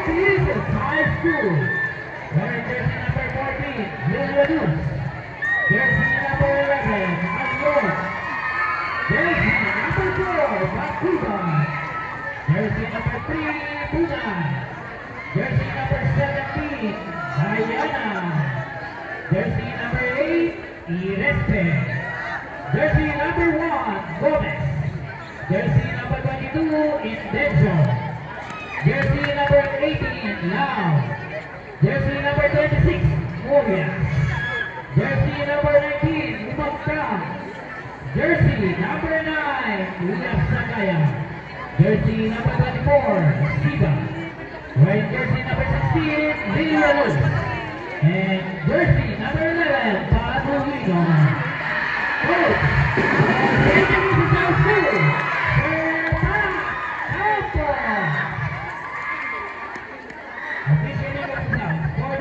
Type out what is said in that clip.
is High School. Wearing jersey number 14, Julia Luz. Jersey number 11, Alon. Jersey number 4, Bakuba. Jersey number 3, Bunay. Jersey number 17, Diana. Jersey number 8, Irespe. Jersey number 1, Gomez. Jersey number 22, Indenso. Jersey number 18, Lau. Jersey number 26, Moria. Jersey number 19, Lumagkang. Jersey number 9, William Sakaya. Jersey number 24, Siba. Wearing jersey number 16, Lila Luz. And jersey number 11, Pablo Wino. Coach, St. Teresa's High School, Sir Pat Alpo. Officially representing for